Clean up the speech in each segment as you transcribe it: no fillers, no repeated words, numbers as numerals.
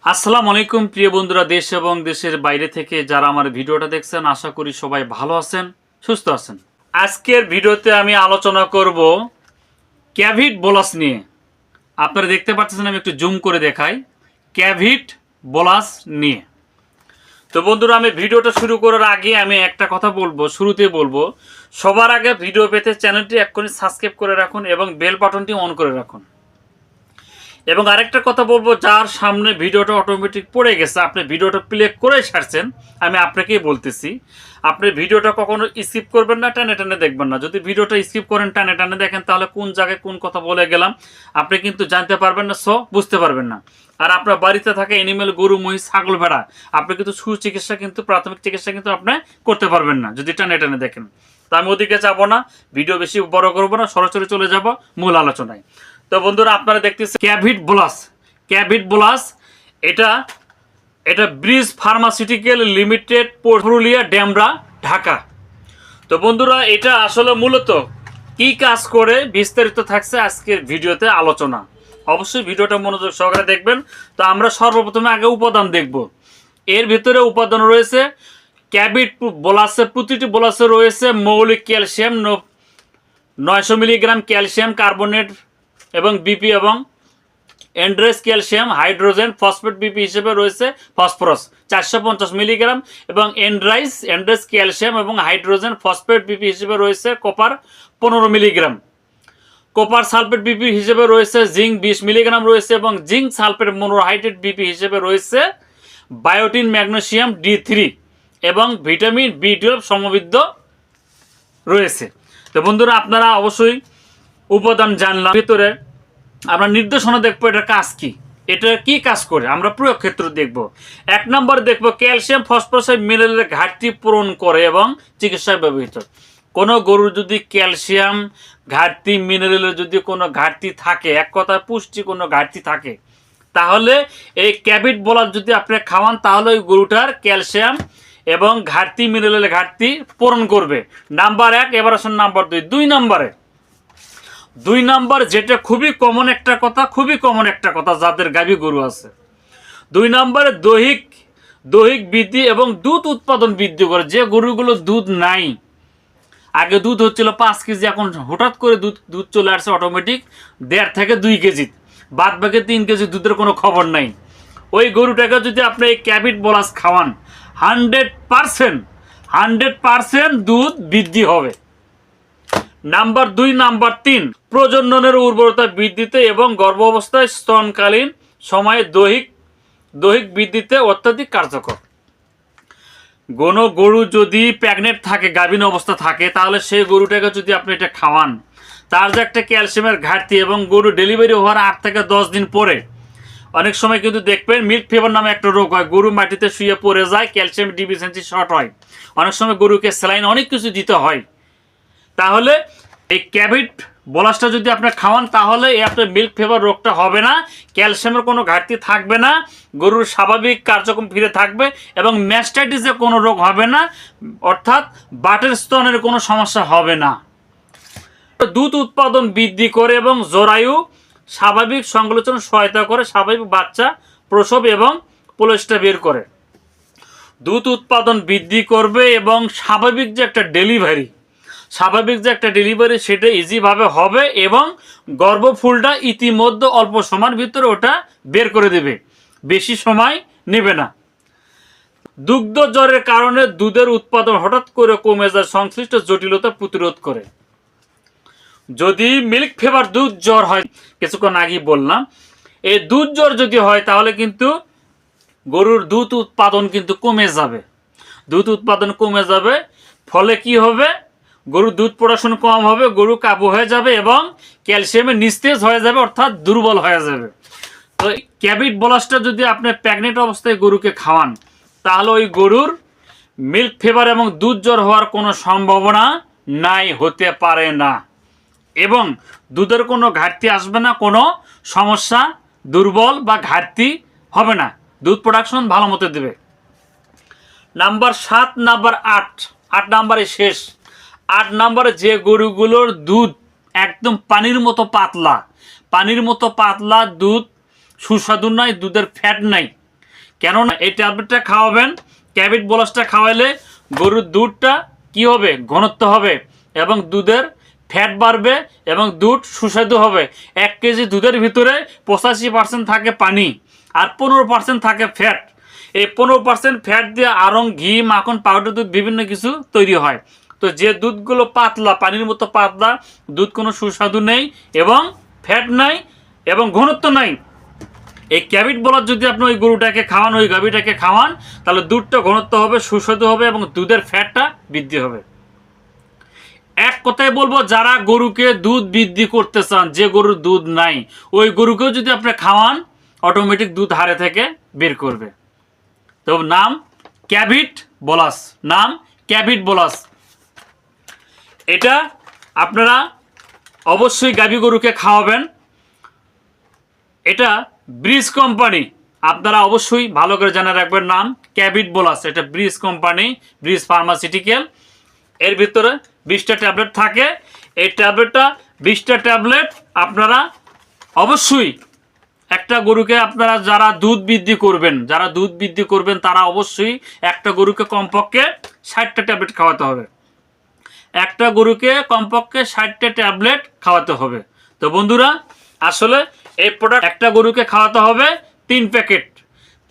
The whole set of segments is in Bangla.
আসসালামু আলাইকুম প্রিয় বন্ধুরা, দেশ এবং দেশের বাইরে থেকে যারা আমার ভিডিওটা দেখছেন, আশা করি সবাই ভালো আছেন, সুস্থ আছেন। আজকের ভিডিওতে আমি আলোচনা করব ক্যাভিট বোলাস নিয়ে। আপনারা দেখতে পাচ্ছেন, আমি একটু জুম করে দেখাই ক্যাভিট বোলাস নিয়ে। তো বন্ধুরা, আমি ভিডিওটা শুরু করার আগে আমি একটা কথা বলবো, শুরুতে বলবো, সবার আগে ভিডিও পেতে চ্যানেলটি এক্ষুনি সাবস্ক্রাইব করে রাখুন এবং বেল বাটনটি অন করে রাখুন। এবং আরেকটা কথা বলবো, যার সামনে ভিডিওটা অটোমেটিক পড়ে গেছে, আপনি ভিডিওটা প্লে করে ছাড়ছেন, আমি আপনাকেই বলতেছি, আপনি ভিডিওটা কখনো স্কিপ করবেন না, টানে টানে দেখবেন না। যদি ভিডিওটা স্কিপ করেন, টানে টানে দেখেন, তাহলে কোন জায়গায় কোন কথা বলে গেলাম আপনি কিন্তু জানতে পারবেন না, বুঝতে পারবেন না। আর আপনার বাড়িতে থাকা এনিমেল, গরু, মহিষ, ছাগল, ভেড়া, আপনি কিন্তু সুচিকিৎসা কিন্তু প্রাথমিক চিকিৎসা কিন্তু আপনি করতে পারবেন না যদি টানে টানে দেখেন। তো আমি ওদিকে যাবো না, ভিডিও বেশি বড় করবো না, সরাসরি চলে যাব মূল আলোচনায়। তো বন্ধুরা, আপনারা দেখতেছেন ক্যাভিট বোলাস, এটা bridge pharmaceutical limited, Purulia, Demra, Dhaka. তো বন্ধুরা, এটা আসলে মূলত কি কাজ করে বিস্তারিত থাকছে আজকের ভিডিওতে আলোচনা। অবশ্যই ভিডিওটা মনোযোগ সহকারে দেখবেন। তো আমরা সর্বপ্রথমে আগে উপাদান দেখব। এর ভিতরে উপাদান রয়েছে ক্যাভিট বোলাসে, প্রতিটি বোলাসে রয়েছে মৌলিক ক্যালসিয়াম 900 মিলিগ্রাম, ক্যালসিয়াম কার্বনেট এবং বিপি, এবং এন্ড্রেস ক্যালসিয়াম হাইড্রোজেন ফসফেট বিপি হিসেবে রয়েছে ফসফরাস 450 মিলিগ্রাম, এবং এন্ড্রেস ক্যালসিয়াম এবং হাইড্রোজেন ফসফেট বিপি হিসেবে রয়েছে copper 15 milligram. Copper sulphate BP হিসেবে রয়েছে জিঙ্ক 20 মিলিগ্রাম রয়েছে, এবং জিঙ্ক সালফেট মনোহাইড্রেট বিপি হিসেবে রয়েছে বায়োটিন, ম্যাগনেসিয়াম D3 এবং ভিটামিন B12 সমৃদ্ধ রয়েছে। তো বন্ধুরা, আপনারা অবশ্যই উপাদান জানলাম। ভিতরে আমরা নির্দেশনা দেখবো, এটার কাজ কি, এটা কি কাজ করে, আমরা প্রয়োগ ক্ষেত্র দেখব। 1 নম্বর দেখব ক্যালসিয়াম ফসফরাস মিনারেলের ঘাটতি পূরণ করে এবং চিকিৎসায় ব্যবহৃত। কোনো গরুর যদি ক্যালসিয়াম ঘাটতি, মিনারেলের যদি কোনো ঘাটতি থাকে, এক কথায় পুষ্টি কোনো ঘাটতি থাকে, তাহলে এই ক্যাভিট বোলাস যদি আপনি খাওয়ান, তাহলে ওই গরুটার ক্যালসিয়াম এবং ঘাটতি, মিনারেলের ঘাটতি পূরণ করবে। নাম্বার 1। এবার আসুন নাম্বার 2। 2 নম্বর যেটা খুবই কমন একটা কথা যাদের গাভী গরু আছে। 2 নম্বরে দৈহিক বৃদ্ধি এবং দুধ উৎপাদন বৃদ্ধি করে। যে গরুগুলো দুধ নাই, আগে দুধ হচ্ছিল 5 কেজি, এখন হঠাৎ করে দুধ চলে আসছে অটোমেটিক 1.5 থেকে 2 কেজি, বাদ বাকি 3 কেজি দুধের কোনো খবর নাই। ওই গরুটাকে যদি আপনি এই ক্যাভিট বোলাস খাওয়ান, 100% দুধ বৃদ্ধি হবে। নাম্বার 2। নাম্বার 3, প্রজননের উর্বরতা বৃদ্ধিতে এবং গর্ভাবস্থায় স্তনকালীন সময়ে দৈহিক বৃদ্ধিতে অত্যাধিক কার্যকর। কোনো গরু যদি প্রেগনেন্ট থাকে, গাভীন অবস্থা থাকে, তাহলে সেই গরুটাকে যদি আপনি এটা খাওয়ান, তার যে একটা ক্যালসিয়ামের ঘাটতি, এবং গরু ডেলিভারি হওয়ার 8 থেকে 10 দিন পরে অনেক সময় কিন্তু দেখবেন মিল্ক ফিভার নামে একটা রোগ হয়, গরু মাটিতে শুয়ে পড়ে যায়, ক্যালসিয়াম ডিফিসিয়েন্সি শর্ট হয়, অনেক সময় গরুকে স্যালাইন অনেক কিছু দিতে হয়। তাহলে এই ক্যাভিট বোলাসটা যদি আপনি খাওয়ান, তাহলে এই আপনার মিল্ক ফিভার রোগটা হবে না, ক্যালসিয়ামের কোনো ঘাটতি থাকবে না, গরুর স্বাভাবিক কার্যক্রম ফিরে থাকবে, এবং ম্যাস্টাইটিসের কোনো রোগ হবে না, অর্থাৎ বাটের স্তনের কোনো সমস্যা হবে না। দুধ উৎপাদন বৃদ্ধি করে এবং জরায়ু স্বাভাবিক সংকোচন সহায়তা করে, স্বাভাবিক বাচ্চা প্রসব এবং পোলেস্টা বের করে। দুধ উৎপাদন বৃদ্ধি করবে এবং স্বাভাবিক যে একটা ডেলিভারি সেটা ইজিভাবে হবে, এবং গর্ভফুলটা ইতিমধ্যে অল্প সময়ের ভিতরে ওটা বের করে দেবে, বেশি সময় নেবে না। দুগ্ধ জ্বরের কারণে দুধের উৎপাদন হঠাৎ করে কমে যায়, সংশ্লিষ্ট জটিলতা প্রতিরোধ করে। যদি মিল্ক ফিভার দুধ জ্বর হয়, কিছুক্ষণ আগেই বললাম, এই দুধ জ্বর যদি হয়, তাহলে কিন্তু গরুর দুধ উৎপাদন কিন্তু কমে যাবে। ফলে কি হবে, গরুর দুধ প্রোডাকশন কম হবে, গরু কাবু হয়ে যাবে এবং ক্যালসিয়ামে নিস্তেজ হয়ে যাবে, অর্থাৎ দুর্বল হয়ে যাবে। তো ক্যাভিট বোলাসটা যদি আপনি প্রেগনেন্ট অবস্থায় গরুকে খাওয়ান, তাহলে ওই গরুর মিল্ক ফিভার এবং দুধ জ্বর হওয়ার কোনো সম্ভাবনা নাই, হতে পারে না, এবং দুধের কোনো ঘাটতি আসবে না, কোনো সমস্যা, দুর্বল বা ঘাটতি হবে না, দুধ প্রোডাকশন ভালো মতো দেবে। নাম্বার 7। নাম্বার 8 নম্বরে শেষ। 8 নম্বরে যে গরুগুলোর দুধ একদম পানির মতো পাতলা দুধ, সুস্বাদু নাই, দুধের ফ্যাট নাই, কেননা এই ট্যাবলেটটা খাওয়াবেন, ক্যাভিট বোলাসটা খাওয়াইলে গরুর দুধটা কি হবে, ঘনত্ব হবে এবং দুধের ফ্যাট বাড়বে এবং দুধ সুস্বাদু হবে। 1 কেজি দুধের ভিতরে 85% থাকে পানি আর 15% থাকে ফ্যাট। এই 15% ফ্যাট দিয়ে আড়ং, ঘি, মাখন, পাউডার দুধ বিভিন্ন কিছু তৈরি হয়। তো যে দুধগুলো পাতলা, পানির মতো পাতলা দুধ, কোনো সুস্বাদু নেই এবং ফ্যাট নাই এবং ঘনত্ব নাই, এই ক্যাভিট বোলাস যদি আপনি ওই গরুটাকে খাওয়ান, ওই গাভীটাকে খাওয়ান, তাহলে দুধটা ঘনত্ব হবে, সুস্বাদু হবে এবং দুধের ফ্যাটটা বৃদ্ধি হবে। এক কথায় বলবো, যারা গরুকে দুধ বৃদ্ধি করতে চান, যে গরুর দুধ নাই, ওই গরুকেও যদি আপনি খাওয়ান, অটোমেটিক দুধ হাড়ে থেকে বের করবে। তো নাম ক্যাভিট বোলাস, নাম ক্যাভিট বোলাস। এটা আপনারা অবশ্যই গাভী গরুকে খাওয়াবেন। এটা ব্রিজ কোম্পানি, আপনারা অবশ্যই ভালো করে জানা রাখবেন, নাম ক্যাভিট বোলাস। এটা ব্রিজ কোম্পানি, ব্রিজ ফার্মাসিউটিক্যাল। এর ভিতরে 20টা ট্যাবলেট থাকে। এই ট্যাবলেটটা 20টা ট্যাবলেট আপনারা অবশ্যই একটা গরুকে, আপনারা যারা দুধ বৃদ্ধি করবেন তারা অবশ্যই একটা গরুকে কমপক্ষে 60টা ট্যাবলেট খাওয়াতে হবে। একটা গরুকে কমপক্ষে 60টা ট্যাবলেট খাওয়াতে হবে। তো বন্ধুরা, আসলে এই প্রোডাক্ট একটা গরুকে খাওয়াতে হবে 3 প্যাকেট,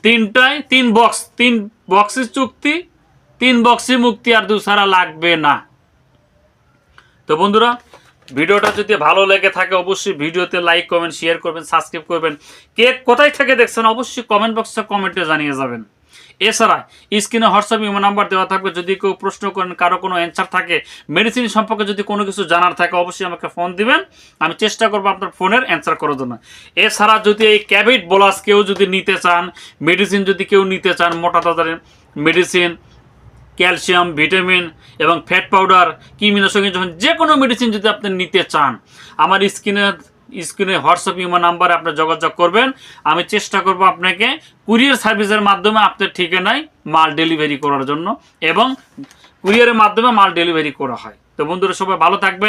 3 বক্স, 3 বক্সের চুক্তি, 3 বক্সে মুক্তি, আর দুসারা লাগবে না। তো বন্ধুরা, ভিডিওটা যদি ভালো লেগে থাকে অবশ্যই ভিডিওতে লাইক, কমেন্ট, শেয়ার করবেন, সাবস্ক্রাইব করবেন। কে কোথায় থেকে দেখছেন অবশ্যই কমেন্ট বক্সে কমেন্টে জানিয়ে যাবেন। এছাড়া স্ক্রিনে হোয়াটসঅ্যাপ ইমো নাম্বার দেওয়া থাকবে, যদি কেউ প্রশ্ন করেন, কারো কোনো অ্যান্সার থাকে, মেডিসিন সম্পর্কে যদি কোনো কিছু জানার থাকে অবশ্যই আমাকে ফোন দিবেন, আমি চেষ্টা করবো আপনার ফোনের অ্যান্সার করার জন্য। এছাড়া যদি এই ক্যাভিট বোলাস কেউ যদি নিতে চান, মেডিসিন যদি কেউ নিতে চান, মোটা তাজার মেডিসিন, ক্যালসিয়াম, ভিটামিন এবং ফ্যাট পাউডার, কিমিনের সঙ্গে যখন যে কোনো মেডিসিন যদি আপনি নিতে চান, আমার স্ক্রিনে হোয়াটসঅ্যাপ ইমো নাম্বারে আপনি যোগাযোগ করবেন। আমি চেষ্টা করব আপনাকে কুরিয়ার সার্ভিসের মাধ্যমে আপনার ঠিকানায় মাল ডেলিভারি করার জন্য, এবং কুরিয়ারের মাধ্যমে মাল ডেলিভারি করা হয়। তো বন্ধুরা, সবাই ভালো থাকবেন।